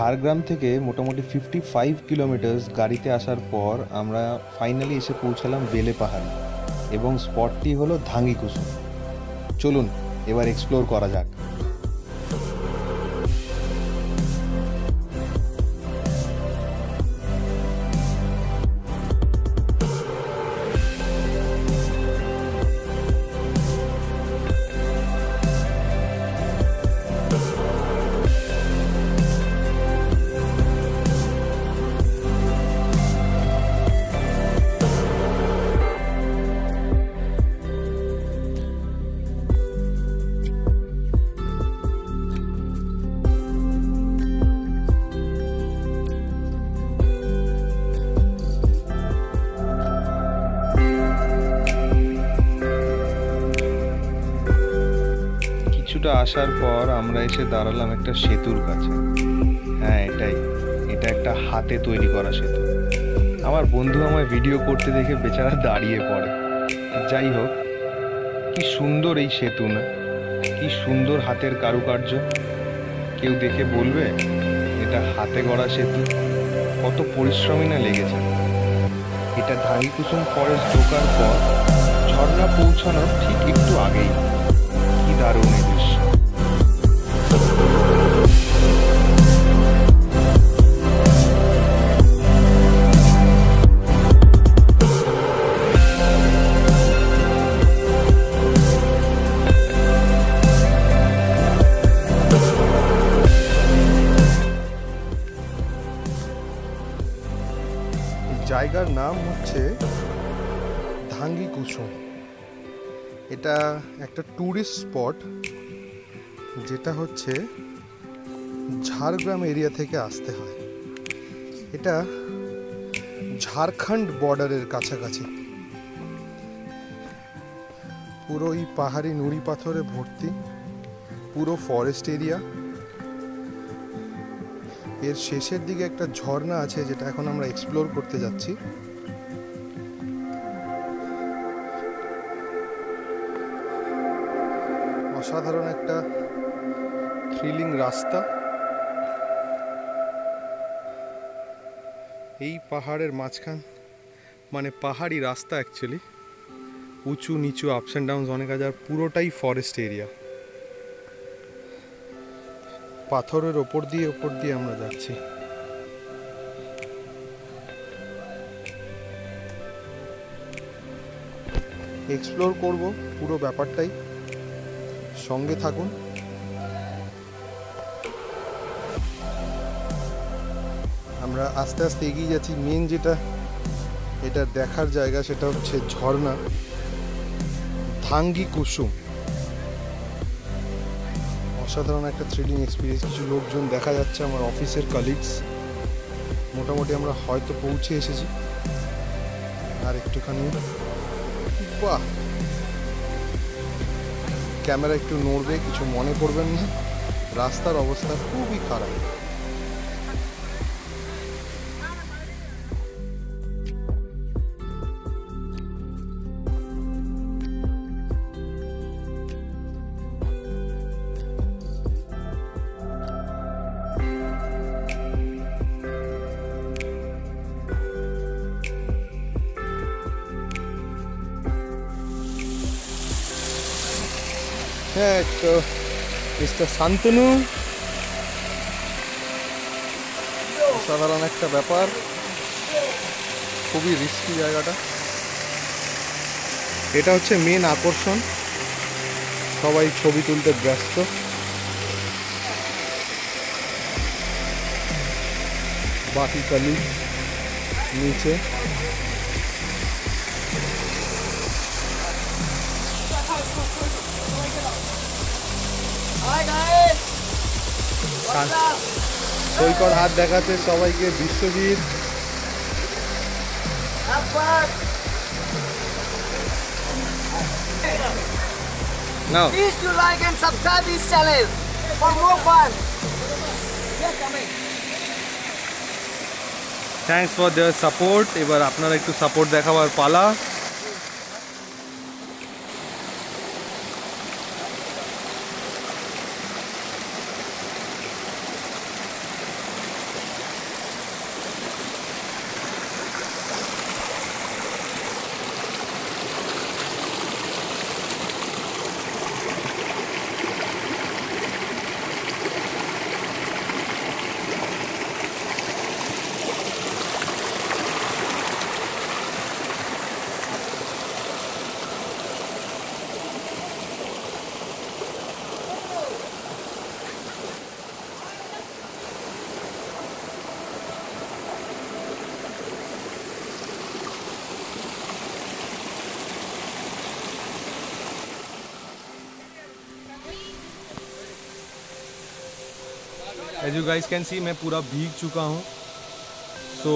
ঝাড়গ্রাম থেকে মোটামুটি 55 কিলোমিটার্স গাড়িতে আসার পর আমরা ফাইনালি এসে পৌঁছালাম বেলে পাহাড়ে এবং স্পটটি হলো ধাঙ্গিকুসুম। চলুন এবার এক্সপ্লোর করা যাক। কিছুটা আসার পর আমরা এসে দাঁড়ালাম একটা সেতুর কাছে। হ্যাঁ, এটা একটা হাতে তৈরি করা সেতু। আমার বন্ধু আমায় ভিডিও করতে দেখে বেচারা দাঁড়িয়ে পড়ে। যাই হোক, কি সুন্দর এই সেতু না, কি সুন্দর হাতের কারুকার্য। কেউ দেখে বলবে এটা হাতে গড়া সেতু, কত পরিশ্রমী না লেগেছে। এটা ধাঙ্গিকুসুম ফরেস্ট ঢোকার পর ঝর্ণা পৌঁছানোর ঠিক একটু আগেই। কি দারুণ এই দৃশ্য। জায়গার নাম হচ্ছে ধাঙ্গিকুসুম। এটা একটা ট্যুরিস্ট স্পট, যেটা হচ্ছে ঝাড়গ্রাম এরিয়া থেকে আসতে হয়। এটা ঝাড়খণ্ড বর্ডারের কাছাকাছি। পুরো এই পাহাড়ি নুড়ি পাথরে ভর্তি, পুরো ফরেস্ট এরিয়া। এর শেষের দিকে একটা ঝর্ণা আছে, যেটা এখন আমরা এক্সপ্লোর করতে যাচ্ছি। অসাধারণ একটা থ্রিলিং রাস্তা। এই পাহাড়ের মাঝখান, মানে পাহাড়ি রাস্তা অ্যাকচুয়ালি, উঁচু নিচু আপস অ্যান্ড ডাউনস অনেক আছে, আর পুরোটাই ফরেস্ট এরিয়া। পাথরের ওপর দিয়ে আমরা যাচ্ছি। এক্সপ্লোর করব পুরো ব্যাপারটাই, সঙ্গে থাকুন। আমরা আস্তে আস্তে এগিয়ে যাচ্ছি। মেন যেটা এটা দেখার জায়গা, সেটা হচ্ছে ঝর্ণা ধাঙ্গিকুসুম। অসাধারণ একটা থ্রিলিং এক্সপিরিয়েন্স। কিছু লোকজন দেখা যাচ্ছে, আমার অফিসের কালিগস। মোটামুটি আমরা হয়তো পৌঁছে এসেছি, আর একটুখানি। বাহ, ক্যামেরা একটু নড়বে, কিছু মনে করবেন না। রাস্তার অবস্থা খুবই খারাপ। হ্যাঁ, তো মিস্টার শান্তনু, অসাধারণ একটা ব্যাপার। খুবই রিস্কি জায়গাটা। এটা হচ্ছে মেন আকর্ষণ, সবাই ছবি তুলতে ব্যস্ত। বাকি কালি নিচে। সৈকত হাত দেখাচ্ছে সবাইকে। Biswajit, Now, please do like and subscribe this channel for more fun. Thanks for their support. এবার আপনারা একটু সাপোর্ট দেখাবার পালা। As you guys can see मैं पूरा भीग चुका हूँ. सो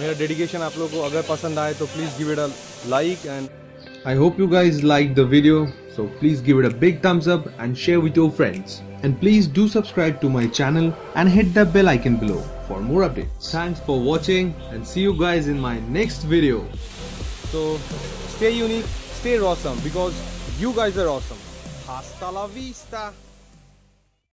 मेरा डेडिकेशन आप लोगों को अगर पसंद आए तो please give it a like and I hope you guys liked the video, so please give it a big thumbs up and share with your friends. And please do subscribe to my channel and hit the bell icon below for more updates. Thanks for watching and see you guys in my next video. So stay unique, stay awesome because you guys are awesome. Hasta la vista.